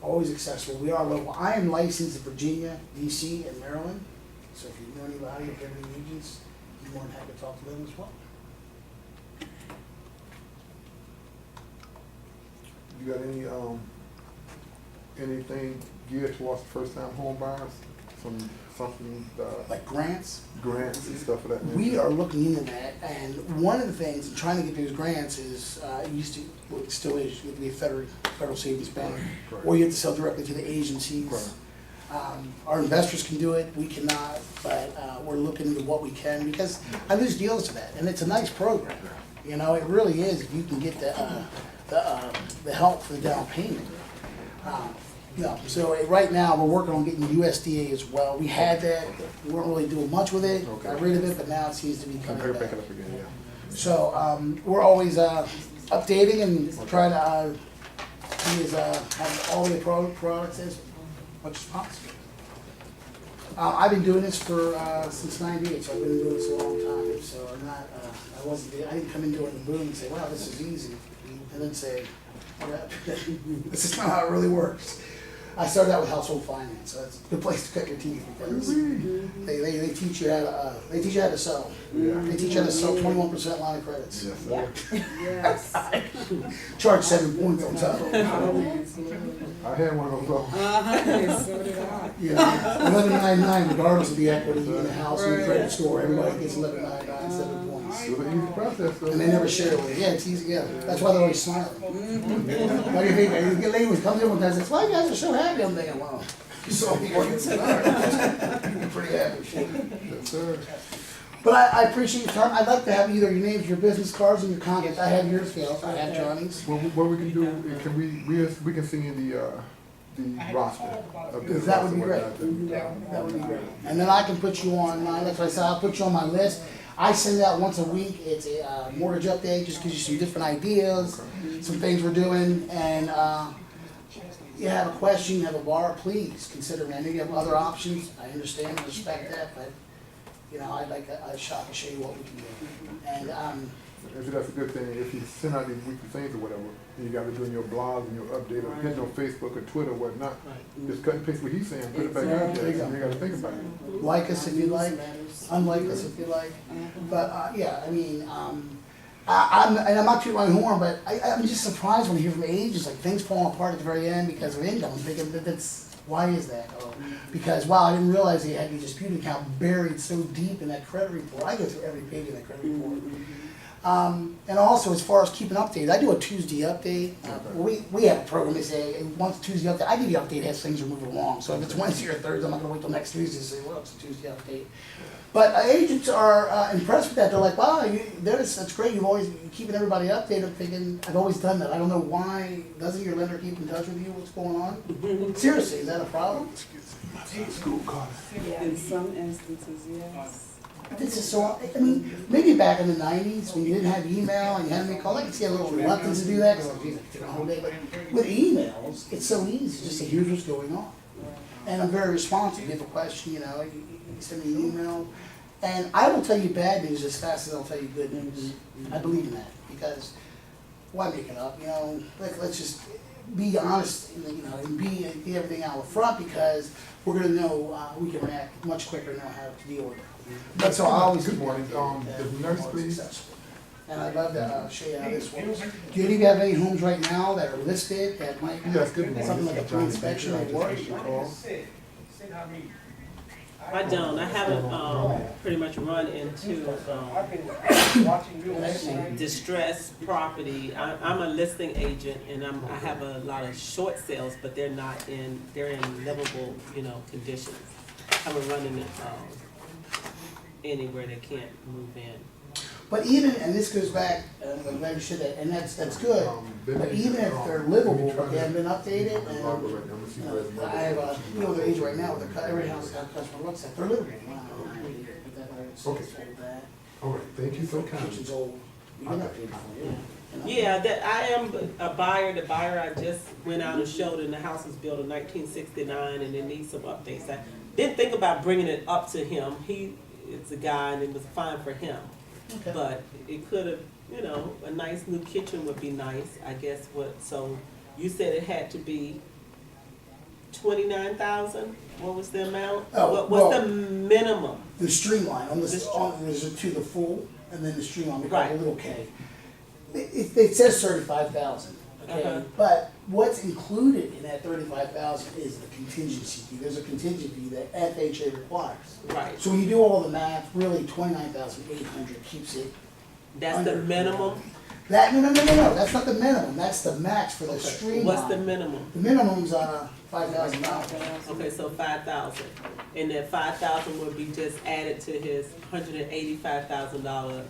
always accessible. We are local. I am licensed in Virginia, DC, and Maryland. So if you know anybody, if you have any agents, I'm more than happy to talk to them as well. You got any, anything geared towards first-time home buyers? Something, Like grants, grants and stuff of that nature? we are looking into that, and one of the things in trying to get those grants is, it used to, well, it still is, you have to be a federal savings bank, Right. or you have to sell directly to the agencies. Right. Our investors can do it, we cannot, but we're looking into what we can, because I lose deals to that, and it's a nice program. You know, it really is, if you can get the help for the down payment. No, so right now, we're working on getting USDA as well. We had that, we weren't really doing much with it, Okay. got rid of it, but now it seems to be Can coming pick it back. back up again, yeah. So, we're always updating and trying to be as, have all the products as much as possible. I've been doing this for, since '98, so I've been doing this a long time, so I'm not, I didn't come in during the boom and say, wow, this is easy, and then say, this is not how it really works. I started out with household finance, so it's a good place to cut your teeth because they teach you how to sell. Yeah. They teach you how to sell 21% line of credits. Yes, sir. Yes. Charge 7 points on top. I had one of those. So did I. Yeah, 11.99 regardless of the equity in the house and the credit score. Everybody gets 11.99, 7 points. It was an easy process, though. And they never share it with you. Yeah, it's easy. Yeah, that's why they're always smiling. Like if you get lady who comes in one time and says, "Why you guys are so happy?" I'm thinking, "Wow, you saw me working so hard. You're pretty happy." Yes, sir. But I appreciate your time. I'd like to have either your names, your business cards, and your contacts. I have yours, Phil. I have Johnny's. Well, what we can do, can we can send you the roster of this. That would be great. roster That would be great. And then I can put you on my, that's what I said, I'll put you on my list. I send out once a week. It's a mortgage update, just gives you some different ideas, some things we're doing, and you have a question, you have a bar, please consider me. I know you have other options. I understand and respect that, but you know, I'd like a shot to show you what we can do. And If that's a good thing, if you send out these weekly things or whatever, and you gotta do in your blog and your update, or getting on Facebook or Twitter or whatnot, just cut and paste what he's saying, put it back out there, and you gotta think about it. like us if you like, unlike us if you like. But yeah, I mean, I'm not tooting my own horn, but I'm just surprised when I hear from agents like things falling apart at the very end because of income. I'm thinking that's why is that? Oh, because wow, I didn't realize they had your dispute account buried so deep in that credit report. I go through every page of that credit report. And also, as far as keeping updated, I do a Tuesday update. We have a program that say once Tuesday update. I give you an update as things are moving along. So if it's Wednesday or Thursday, I'm not going to wait till next Tuesday to say, well, it's a Tuesday update. But agents are impressed with that. They're like, wow, that's great. You're keeping everybody updated. I'm thinking, I've always done that. I don't know why. Doesn't your lender keep in touch with you? What's going on? Seriously, is that a problem? School call. In some instances, yes. This is so, I mean, maybe back in the 90s when you didn't have email and you had to make calls, I could see a little reluctance to do that because it took a whole day. But with emails, it's so easy just to here's what's going on. And I'm very responsive. You have a question, you know, you send me an email. And I will tell you bad news as fast as I'll tell you good news. I believe in that because why make it up? You know, let's just be honest, you know, and be everything out front because we're going to know we can react much quicker and know how to deal with it. But so I always Good morning. The nurse, please. And I'd love to show you how this works. Do any of you have any homes right now that are listed that might Yes, good morning. something like a pre-inspection that works? I don't. I haven't pretty much run into distressed property. I'm a listing agent, and I have a lot of short sales, but they're in livable, you know, conditions. I haven't run into anywhere they can't move in. But even, and this goes back, I'm glad you said that, and that's good. But even if they're livable, but they haven't been updated, and I have you know, the age right now, with every house that a customer looks at, they're livable. Okay. All right, thank you so kindly. Kitchen's old. We can update it for you. Yeah, that I am a buyer. The buyer I just went out and showed, and the house was built in 1969, and it needs some updates. I didn't think about bringing it up to him. It's a guy, and it was fine for him. Okay. But it could have, you know, a nice new kitchen would be nice, I guess. So you said it had to be 29,000. What was the amount? Oh, What's well- the minimum? The streamline, on The the, stream- there's a to the full, and then the streamline, we call it a Right. little K. It says 35,000, okay? Uh-huh. But what's included in that 35,000 is the contingency fee. There's a contingency fee that FHA requires. Right. So when you do all the math, really 29,800 keeps it. That's the under- minimum. No, that's not the minimum, that's the max for the streamline. What's the minimum? The minimum's $5,000. Okay, so 5,000, and that 5,000 would be just added to his $185,000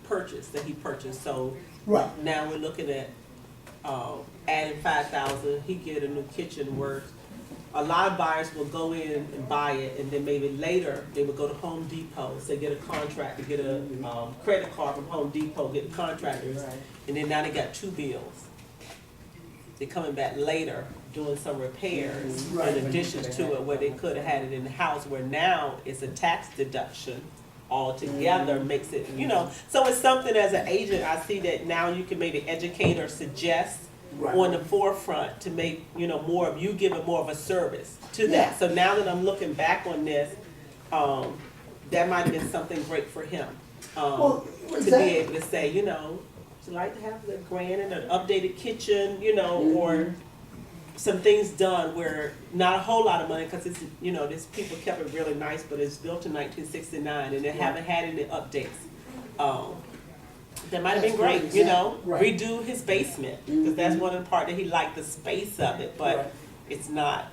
purchase that he purchased. So Right, now we're looking at adding 5,000. He get a new kitchen worth. A lot of buyers will go in and buy it, and then maybe later they would go to Home Depot, say get a contract to get a credit card from Home Depot, get contractors, and then now they got two bills. They're coming back later doing some repairs Right. in addition to it, where they could have had it in the house, where now it's a tax deduction altogether, makes it, so it's something as an agent, I see that now you can maybe educate or suggest Right. on the forefront to make, more of you giving more of a service to Yeah. that. So now that I'm looking back on this, that might have been something great for him. Well, To be exactly. able to say, would you like to have the granite, an updated kitchen, or some things done where not a whole lot of money, because it's, this people kept it really nice, but it's built in 1969 and they haven't had any updates. That might have been That's a great great, example. Right. redo his basement, because that's one of the part that he liked, the space of it, but Right. it's not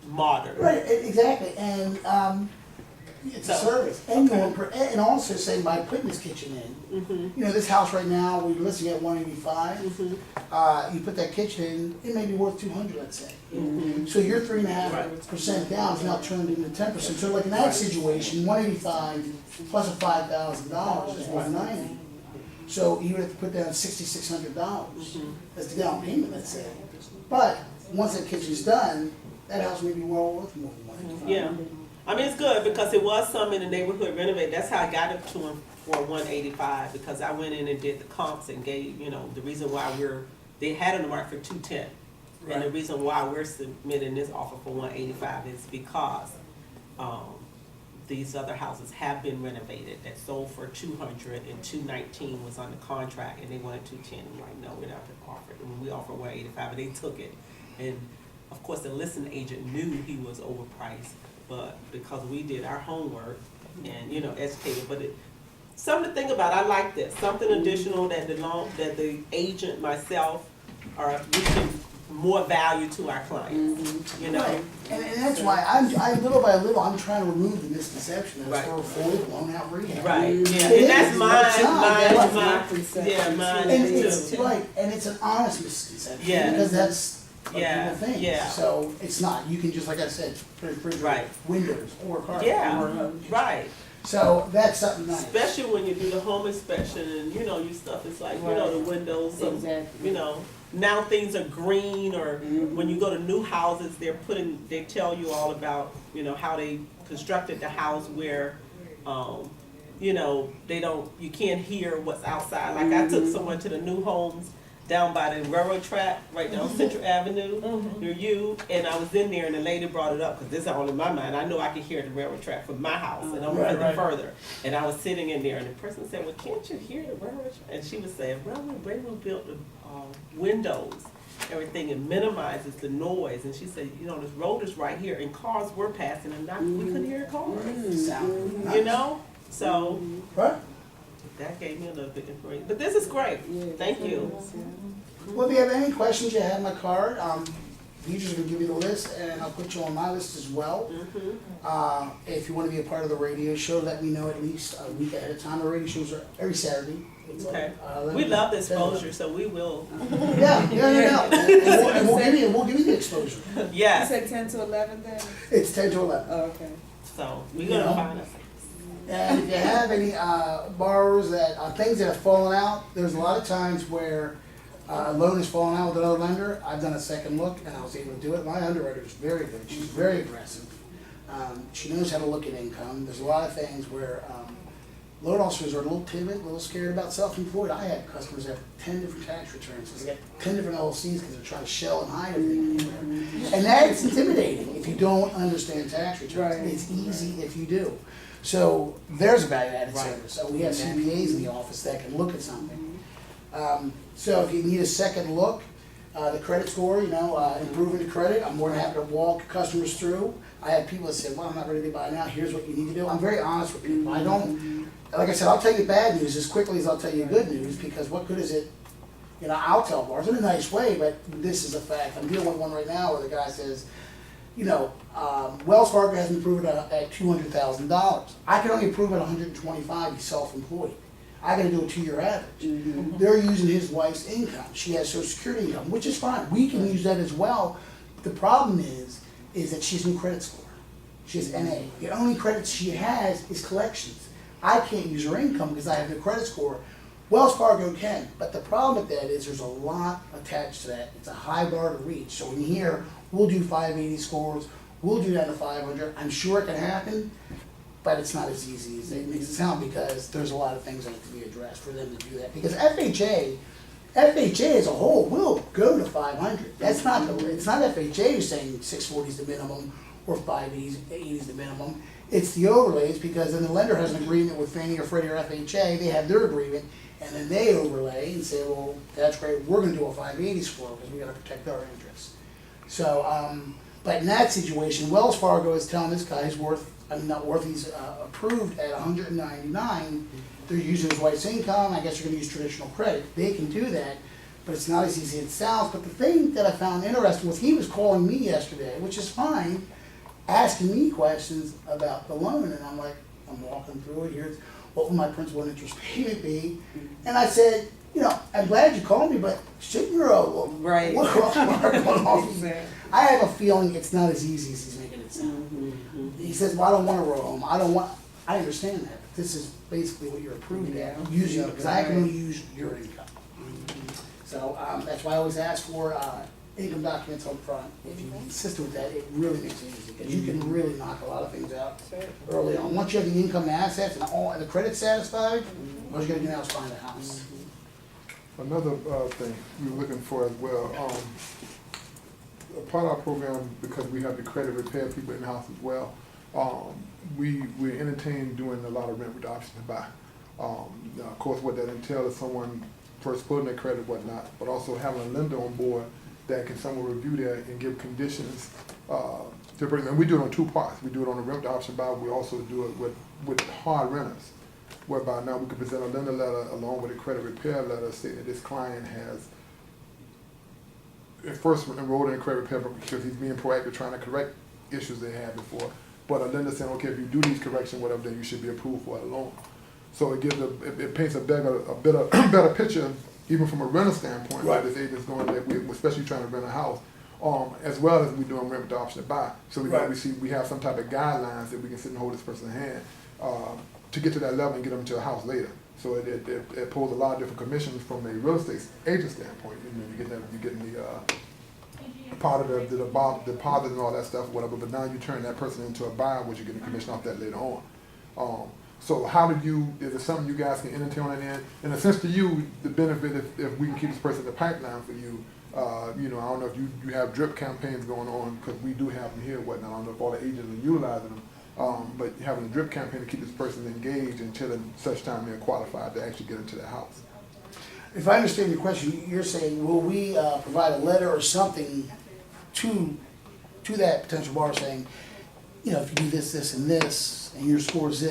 modern. Right, exactly, and, it's a So, service, and and also say by putting this kitchen in, Mm-hmm. this house right now, we're listing at 185. Mm-hmm. You put that kitchen in, it may be worth 200, let's say. Mm-hmm. So your 3.5% down is now turned into 10%. So like in that situation, 185 plus a $5,000 is 190. So you would have to put down $6,600 Mm-hmm. as the down payment, let's say. But once that kitchen's done, that house may be well worth more than 185. Yeah, I mean, it's good because it was some in the neighborhood renovated. That's how I got it to him for 185, because I went in and did the comps and gave, the reason why they had it on the market for 210. And the Right. reason why we're submitting this offer for 185 is because, these other houses have been renovated that sold for 200 and 219 was under contract and they wanted 210. I'm like, no, we're not gonna offer it. And we offered 185 and they took it. And of course, the listing agent knew he was overpriced, but because we did our homework and, educated, but something to think about. I like this, something additional that the agent, myself, or we can more value to our clients, Right. And that's why I little by little, I'm trying to remove the misconception that Right. it's for fully blown out rehab. Right, yeah, It and that's is. mine, It's not. That's yeah, mine And is it's, too. right, and it's an honest misconception. Yeah. Because that's what Yeah, people think. yeah. So it's not, you can just, like I said, put a refrigerator, Right. windows, or carpet. Yeah, or- right, So that's something nice. especially when you do the home inspection and, you stuff, it's like, the windows, Exactly. now things are green, or when you go to new houses, they tell you all about, how they constructed the house where, you can't hear what's outside. Like I took someone to the new homes down by the railroad track, right down Central Avenue, near you, and I was in there and the lady brought it up, because this is all in my mind. I know I can hear the railroad track from my house, and I'm Right, a right. further. And I was sitting in there, and the person said, well, can't you hear the railroad track? And she was saying, well, when Railroad built the windows, everything, it minimizes the noise. And she said, this road is right here, and cars were passing, and we couldn't hear cars, Sound nice. So Right. that gave me a little bit of information. But this is great. Thank you. Well, if you have any questions, you have my card. You're just gonna give me the list, and I'll put you on my list as well. If you wanna be a part of the radio show, let me know at least a week ahead of time. The radio shows are every Saturday. Okay. Let We me- love the exposure, so we will. Yeah. And we'll give you the exposure. You Yes. said 10 to 11 then? It's 10 to 11. Oh, okay. So we're You gonna know? find us. And if you have any borrowers that, things that have fallen out, there's a lot of times where a loan has fallen out with another lender. I've done a second look and I was able to do it. My underwriter is very good. She's very aggressive. She knows how to look at income. There's a lot of things where, loan officers are a little timid, a little scared about self-employed. I had customers that have 10 different tax returns, because they got 10 different LLCs because they're trying to shell and hide everything anywhere. And that's intimidating if you don't understand tax returns. Right. It's easy if you do. So there's a value-added service. So we have CPAs in the office that can look at something. So if you need a second look, the credit score, improving the credit, I'm more than happy to walk customers through. I have people that say, well, I'm not ready to buy now, here's what you need to do. I'm very honest with people. I don't, like I said, I'll tell you bad news as quickly as I'll tell you good news, because what good is it, I'll tell bars in a nice way, but this is a fact. I'm dealing with one right now where the guy says, Wells Fargo has me approved at $200,000. I can only approve at $125,000, he's self-employed. I gotta do a 2-year average. They're using his wife's income. She has Social Security income, which is fine. We can use that as well. The problem is that she has no credit score. She has NA. The only credit she has is collections. I can't use her income because I have no credit score. Wells Fargo can, but the problem with that is there's a lot attached to that. It's a high bar to reach. So when you hear, we'll do 580 scores, we'll do that to 500, I'm sure it can happen, but it's not as easy as it makes it sound, because there's a lot of things that have to be addressed for them to do that. Because FHA as a whole will go to 500. It's not FHA who's saying 640 is the minimum or 580 is the minimum. It's the overlays, because then the lender has an agreement with Fannie or Freddie or FHA. They have their agreement, and then they overlay and say, well, that's great. We're going to do a 580 score because we got to protect our interests. So, but in that situation, Wells Fargo is telling this guy he's he's approved at 199. They're using his wife's income. I guess you're going to use traditional credit. They can do that, but it's not as easy as it sounds. But the thing that I found interesting was he was calling me yesterday, which is fine, asking me questions about the loan, and I'm walking through it. Here's what will my principal and interest payment be? And I said, I'm glad you called me, but shouldn't your Right. what going off? I have a feeling it's not as easy as he's making it sound. He says, well, I don't want to roll home. I understand that. This is basically what you're approved at, using, because I can only use your income. So that's why I always ask for income documents up front. If you insist with that, it really makes it easy, because you can really knock a lot of things out early on. Once you have the income and assets and the credit satisfied, what you're going to do now is find a house. Another thing we were looking for as well, a part of our program, because we have the credit repair people in the house as well, we entertain doing a lot of rent with the option to buy. Of course, what that entails is someone first putting their credit, whatnot, but also having a lender on board that can someone review that and give conditions to bring. And we do it on 2 parts. We do it on the rent with the option to buy. We also do it with hard renters, whereby now we can present a lender letter along with a credit repair letter stating that this client has first enrolled in a credit repair because he's being proactive trying to correct issues they had before. But a lender saying, okay, if you do these corrections, whatever, then you should be approved for a loan. So it gives it paints a better picture, even from a renter standpoint, right? This agent's going there, especially trying to rent a house, as well as we doing rent with the option to buy. So we have some type of guidelines that we can sit and hold this person's hand to get to that level and get them to a house later. So it pulls a lot of different commissions from a real estate agent standpoint. You get the part of the deposit and all that stuff, whatever. But now you turn that person into a buyer, which you're getting a commission off that later on. So how is it something you guys can entertain on that end? In a sense to you, the benefit if we can keep this person in the pipeline for you, I don't know if you have drip campaigns going on, because we do have them here, whatnot. I don't know if all the agents are utilizing them. But having a drip campaign to keep this person engaged until such time they're qualified to actually get into the house. If I understand your question, you're saying, will we provide a letter or something to that potential buyer saying, if you do this, this, and this, and your score is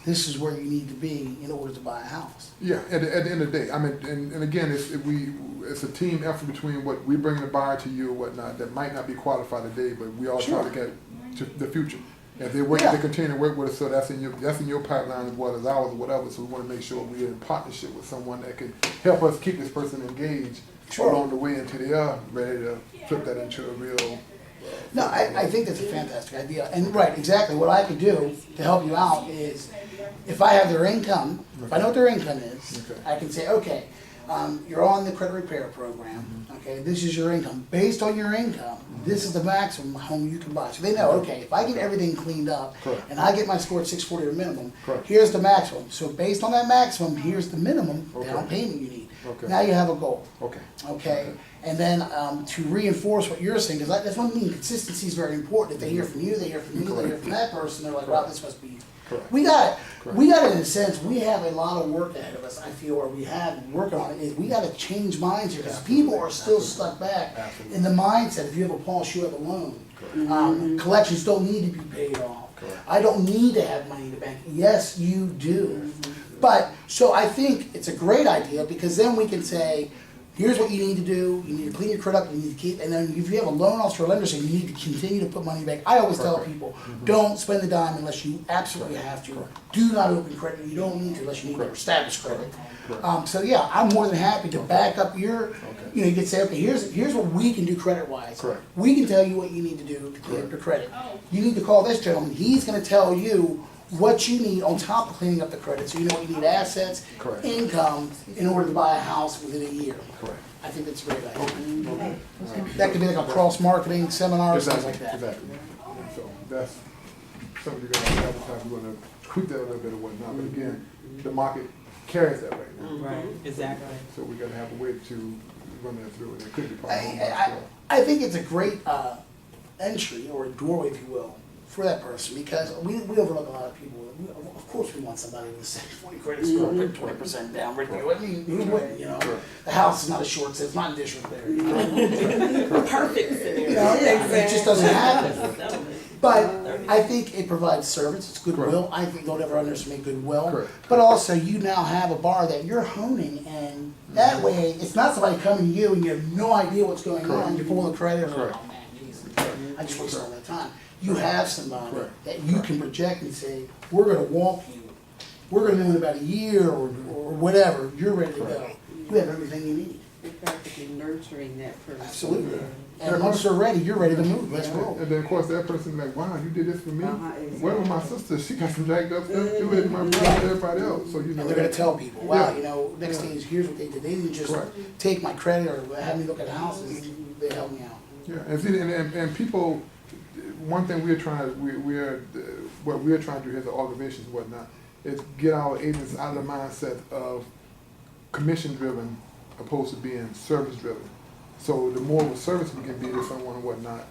this is where you need to be in order to buy a house? Yeah, at the end of the day. I mean, and again, it's a team effort between what we bring the buyer to you or whatnot that might not be qualified today, but we all try to get to the future. If they continue to work with us, so that's in your pipeline as well as ours or whatever. So we want to make sure we're in partnership with someone that can help us keep this person engaged along the way until they are ready to flip that into a real. No, I think that's a fantastic idea. And exactly. What I could do to help you out is, if I have their income, if I know what their income is, I can say, okay, You're on the credit repair program, okay, this is your income. Based on your income, this is the maximum home you can buy. So they know, okay, if I get everything cleaned up Correct. and I get my score at 640 or minimum, Correct. here's the maximum. So based on that maximum, here's the minimum Okay. down payment you need. Okay. Now you have a goal. Okay. Okay, and then to reinforce what you're saying, because that's one thing, consistency is very important. If they hear from you, they hear from you, they hear from that person, they're like, wow, this must be. Correct. We got Correct. it in a sense, we have a lot of work ahead of us, I feel, or we have working on it, is we gotta change minds here, because people are still stuck back Absolutely. in the mindset, if you have a pulse, you have a loan. Collections don't need to be paid off. Correct. I don't need to have money in the bank. Yes, you do. But, so I think it's a great idea, because then we can say, here's what you need to do, you need to clean your credit up, you need to keep, and then if you have a loan officer or lender saying you need to continue to put money back, I always tell Correct. people, don't spend the dime unless you absolutely have to. Do not open credit, you don't need to unless you need to Correct. establish credit. Correct. So yeah, I'm more than happy to back up your, you know, you could say, okay, here's what we can do credit-wise. Correct. We can tell you what you need to do to clean up your credit. You need to call this gentleman, he's gonna tell you what you need on top of cleaning up the credit, so you know what you need assets, Correct. income, in order to buy a house within a year. Correct. I think that's a great idea. That could be like a cross-marketing seminar or something like that. Exactly. So that's something you're gonna advertise, we're gonna tweak that a little bit or whatnot, but again, the market carries that right now. Right, exactly. So we gotta have a way to run that through, and it could be part of I think it's a great entry, or a doorway, if you will, for that person, because we overlook a lot of people. Of course, we want somebody with a 640 credit score, 20% down review. I mean, who wouldn't, you know? The house is not a short sale, it's not in disrepair. You know? Perfect scenario. You know, yeah, it just doesn't happen. Settlement. But I think it provides service, it's goodwill. I think don't ever underestimate goodwill. Correct. But also, you now have a bar that you're honing, and that way, it's not somebody coming to you and you have no idea what's going on. Correct. You pull the credit, and Correct. oh man, jeez, I just wasted all that time. You have somebody Correct. that you can project and say, we're gonna walk you. We're gonna know in about a year or whatever, you're ready to go. You have everything you need. You're practically nurturing that person. Absolutely. And once they're ready, you're ready to move. Let's roll. And then, of course, that person's like, wow, you did this for me? Exactly. Where was my sister? She got some jacked up stuff too, and my brother and everybody else, so you know. And they're gonna tell people, wow, Yeah. you know, next stage, here's what they did. They didn't just Correct. take my credit or have me look at houses, they helped me out. Yeah, and see, and people, one thing we're trying, what we're trying to do here as an organization and whatnot, is get our agents out of the mindset of commission-driven opposed to being service-driven. So the more of a service we can be to someone and whatnot,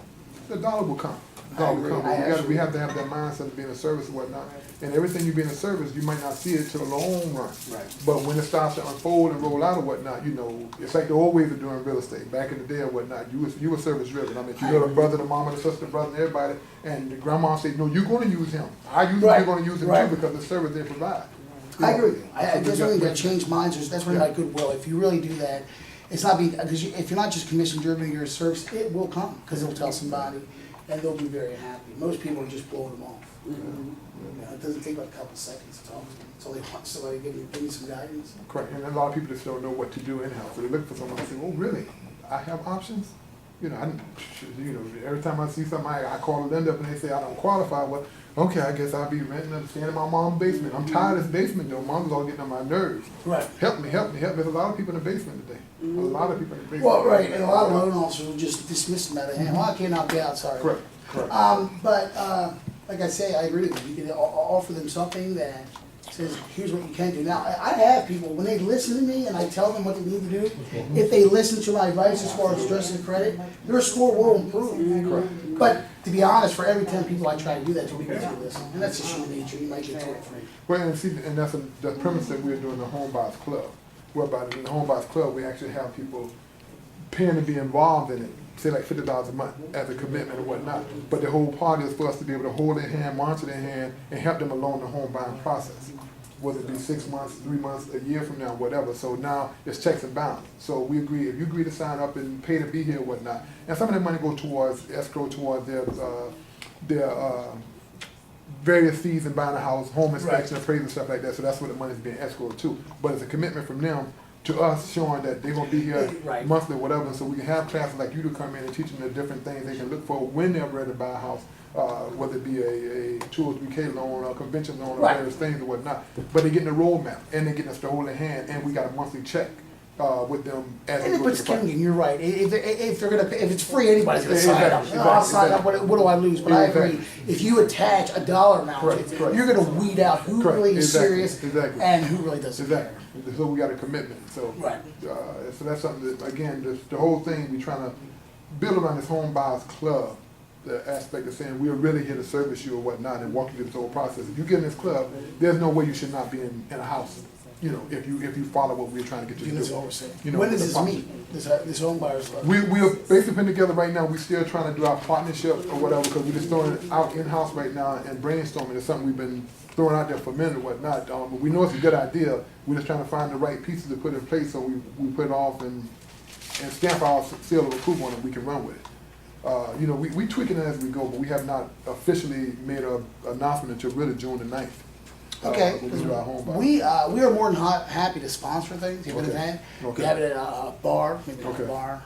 the dollar will come. The dollar will agree. come. But we have to have that mindset of being a service and whatnot. And everything you being a service, you might not see it till the long run. Right. But when it starts to unfold and roll out or whatnot, you know, it's like the old ways of doing real estate. Back in the day or whatnot, you were service driven. I mean, you know the brother, the mama, the sister, the brother, and everybody, and the grandma said, no, you're gonna use him. Right. You're gonna use him Right. too because the service they provide. I agree with you. I just think that change minds, that's where like goodwill, if you really do that, it's not because if you're not just commission driven, you're a service, it will come, because they'll tell somebody, and they'll be very happy. Most people are just blowing them off. You know, it doesn't take but a couple seconds to talk to them, so they want somebody to give me some guidance. Correct, and a lot of people just don't know what to do in-house, so they look for someone and say, oh, really? I have options? You know, every time I see something, I call the lender up and they say, I don't qualify. Well, okay, I guess I'll be renting and staying in my mom's basement. I'm tired of this basement though, mom's all getting on my nerves. Right. Help me. There's a lot of people in the basement today. A lot of people in the basement. Well, right, and a lot of loan officers will just dismiss them out of hand, well, I can't knock you out, sorry. Correct, correct. But like I say, I agree with you. You can offer them something that says, here's what you can do. Now, I have people, when they listen to me and I tell them what they need to do, if they listen to my advice as far as addressing credit, their score will improve. Correct. But to be honest, for every 10 people I try to do that, 2 people do listen. And that's just human nature. You might get 2 or 3. Well, and see, and that's the premise that we're doing the Home Buyers Club. Whereby in the Home Buyers Club, we actually have people paying to be involved in it, say like $50 a month as a commitment and whatnot. But the whole part is for us to be able to hold their hand, monitor their hand, and help them along the home buying process. Whether it be 6 months, 3 months, a year from now, whatever. So now it's checks and balances. So we agree, if you agree to sign up and pay to be here and whatnot, and some of that money goes towards escrow, towards their various fees in buying a house, home inspection, appraisal, stuff like that. So that's what the money's being escrowed to. But it's a commitment from them to us showing that they're gonna be here Right. monthly or whatever. So we can have classes like you to come in and teach them the different things they can look for when they're ready to buy a house. Whether it be a 2 or 3K loan or a convention loan or Right. various things or whatnot. But they're getting a roadmap and they're getting us to hold their hand and we got a monthly check with them as they And it go puts through the process. King, you're right, if they're gonna, if it's free, anybody's gonna sign up. Exactly, I'll sign up, exactly. what do I lose? But I agree, Exactly. if you attach a dollar amount to Correct, it, correct. you're gonna weed out who Correct, really is exactly, serious exactly. and who really doesn't care. Exactly, so we got a commitment, so. Right. So that's something that, again, the whole thing, we trying to build around this home buyers club, the aspect of saying, we're really here to service you or whatnot, and walk you through this whole process. If you get in this club, there's no way you should not be in a house, you know, if you follow what we're trying to get you to Units do. oversee. You know, When does the this function. meet, this home buyers club? We are basically putting together right now, we're still trying to do our partnership or whatever, because we're just throwing it out in-house right now and brainstorming. It's something we've been throwing out there for a minute and whatnot. But we know it's a good idea. We're just trying to find the right pieces to put in place, so we put it off and stamp our seal of approval on it, we can run with it. You know, we tweaking it as we go, but we have not officially made an announcement until really June the 9th. Okay, When we do our home buy. we are more than happy to sponsor things, you have an Okay. event, Okay. you have it at a bar, maybe not a Okay. bar.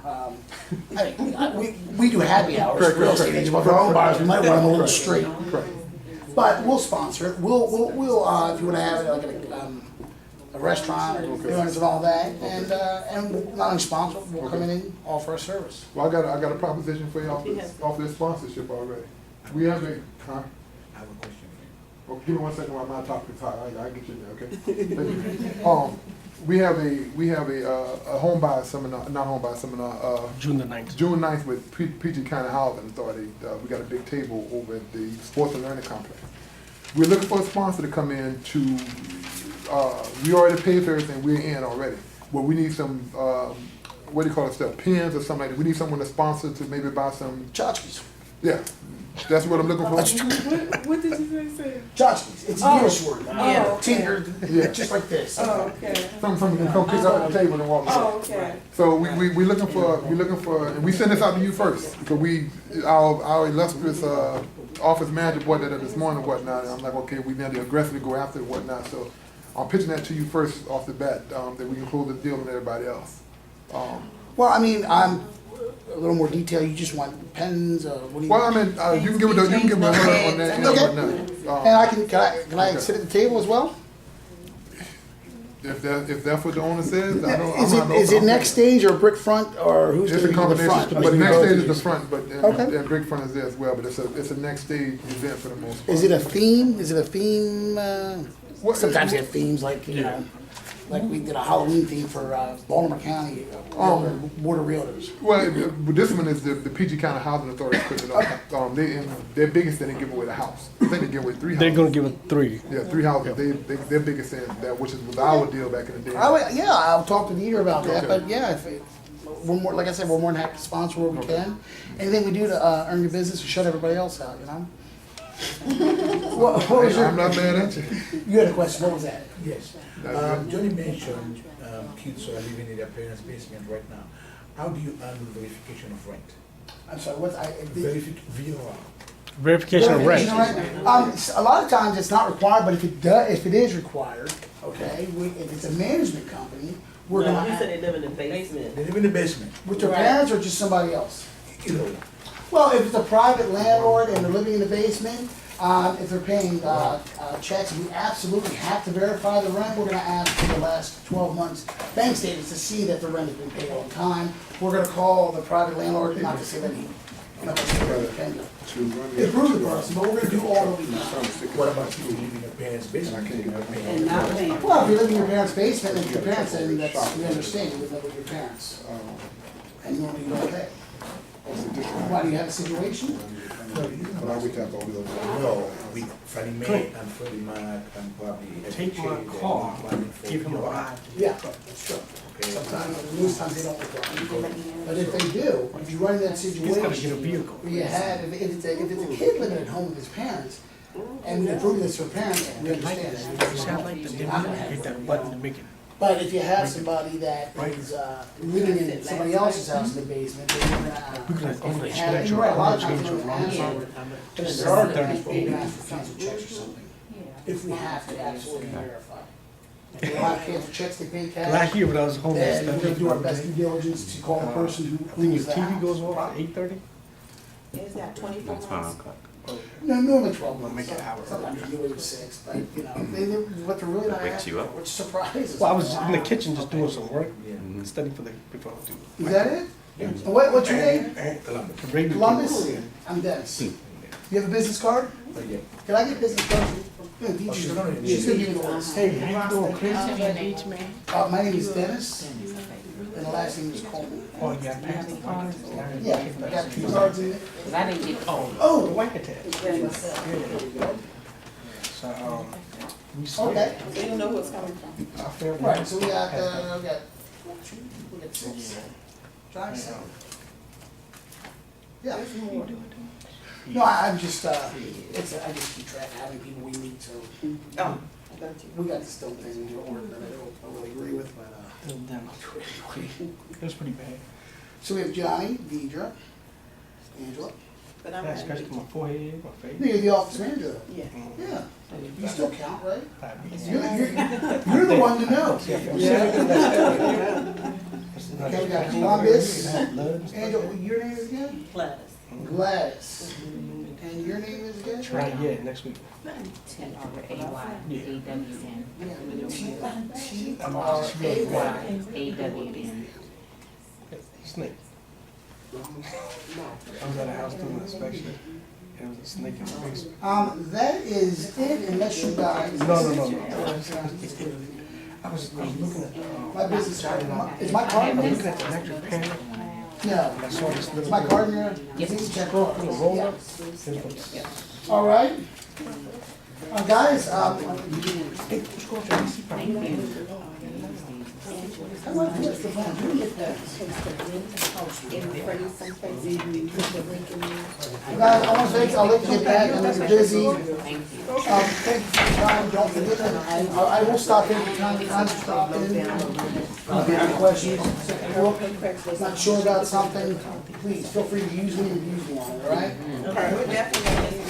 I mean, we do happy hours Correct, for real correct, estate agents, but correct. for home buyers, we might run them a little straight. Correct. But we'll sponsor it, we'll, if you wanna have it like a restaurant, or Okay. donuts and all that, and we'll not only sponsor, we'll come in and offer a service. Well, I got a proposition for you off this sponsorship already. We have a, huh? I have a question for you. Okay, give me 1 second while my topic is hot. I get you there, okay? Thank you. We have a home buyer seminar, not home buyer seminar, June the 9th. June 9th with PG County Housing Authority. We got a big table over at the Sports and Learning Complex. We're looking for a sponsor to come in to, we already paid for everything, we're in already. But we need some, what do you call it, stuff, pins or something like that. We need someone to sponsor to maybe buy some, Tchotchkes. yeah, that's what I'm looking for. What did you say? Tchotchkes, it's a Yiddish word. Yeah. Tinker, Yeah. just like this. Oh, okay. Something to come pick up the table and walk away. Oh, okay. So we looking for, and we send this out to you first, because our illustrious, office manager brought that up this morning and whatnot, and I'm like, okay, we need to aggressively go after it and whatnot, so I'm pitching that to you first off the bat, that we can close the deal with everybody else. Well, I mean, I'm a little more detail. You just want pens, what do you? Well, I mean, you can give me a word on that and Okay. whatnot. And I can I Okay. sit at the table as well? If that's what the owner says, I don't. Is it next stage or Brickfront or who's It's going a to be in the combination, front? but the next Both stage of is the these. front, but, Okay. and Brickfront is there as well, but it's a next stage event for the most part. Is it a theme? Is it a theme? What- Sometimes they have themes like, you know, like we did a Halloween theme for Baltimore County Board of Realtors. Well, but this one is the PG County Housing Authority putting it on. Their biggest thing, they give away the house. I think they give away 3 houses. They're gonna give it 3. Yeah, 3 houses. Their biggest thing, that which was our deal back in the day. I'll talk to Dieter about that, Okay. but yeah, we're more, like I said, we're more than happy to sponsor where we can. Anything we do to earn your business and shut everybody else out, you know? What was I'm your, not mad at you. you had a question, what was that? Yes. That's good. Johnny mentioned kids who are living in their parents' basement right now. How do you handle verification of rent? I'm sorry, what's, VOR. Verification of rent. A lot of times it's not required, but if it is required, okay, if it's a management company, we're No, gonna, he said they live in the basement. They live in the basement. with their parents or just somebody else? You know, Well, if it's a private landlord and they're living in the basement, if they're paying checks, we absolutely have to verify the rent. We're gonna ask for the last 12 months bank statements to see that the rent has been paid on time. We're gonna call the private landlord, not to say that he, not to say that he can improve the person, but we're gonna do all that we can. what about people living in their parents' basement? And not paying. Well, if you live in your parents' basement, and your parents, then that's, we understand, you live with your parents, and you don't pay. Why, do you have a situation? No, we Fannie Mae and Freddie Mac and probably Take FHA, my they're car, not planning for give him a VOR. ride. Yeah, that's true. Okay. Sometimes, most times they don't require. But if they do, if you run in that He's gotta get a situation, vehicle. where you had, if it's a kid living at home with his parents, and we approve this for parents, we understand that. See, I like to You're not gonna have hit it. that button to make it. But if you have somebody that is living in somebody else's house in the basement, then you're gonna, Over if you have, and you're right, a lot of times we're gonna ask for, but if there are gonna ask for, we're gonna ask for cancel checks or something. If we have to absolutely verify. If we have cancel checks, they pay cash. Last year when I was homeless. Then we're gonna do our best due diligence to call the person who I think owns your the TV house. goes off at 8:30? Is that 24 months? No, normally 12 months. Make it hours. Sometimes you do it with 6, but, you know, what they're really not Wakes asking you for, up. which surprises. Well, I was me. in the kitchen just doing some work, Yeah. studying for the before I do. Is that it? And what's your name? Columbus. Radio Columbus? people. I'm Dennis. You have a business card? But yeah. Can I get a business card? Yeah, Oh, she's gonna need She's it. gonna give me the list. Hey, how you doing, Chris? My name is Dennis, and the last name is Coleman. Oh, you got passed the cards? Yeah, I got 2 cards in it. Cause I didn't get the phone. The Oh, white attack. So, we see. okay. So you know who it's coming from. I feel Right, so we got 6. Try 7. Yeah. No, I'm just, I just keep track of how many people we meet, so Oh, I got you. we got to still things in order that I don't really agree with, but, It was pretty bad. so we have Johnny, Deidre, Angela. But I'm I not. scratched my forehead, my face. No, you're the office manager. Yeah. Yeah, you still count, right? Yeah. You're the one to know. Okay, we got Columbus. Angela, your name is again? Gladys. Gladys. And your name is again? Right, yeah, next week. T-R-A-Y-A-W-N. T-R-A-Y. A-W-N. Snake. I was at a house doing an inspection, and there was a snake in the basement. That is it unless you guys. No. I was looking at, My business card, is my card in I was looking there? at the electric panel, No. and I saw this Is little. my card in there? Yes. Check Little roll Yeah. up. All right. Guys, Thank you. I'd like to get the phone. Who get that? Guys, I want to thank, I'll let you get back, I know you're busy. Thank you. Thank you for your time, don't forget that, I will stop in from time to time, stop in. If you have questions, not sure about something, please feel free to use me and use me on it, all right? Okay, we're definitely gonna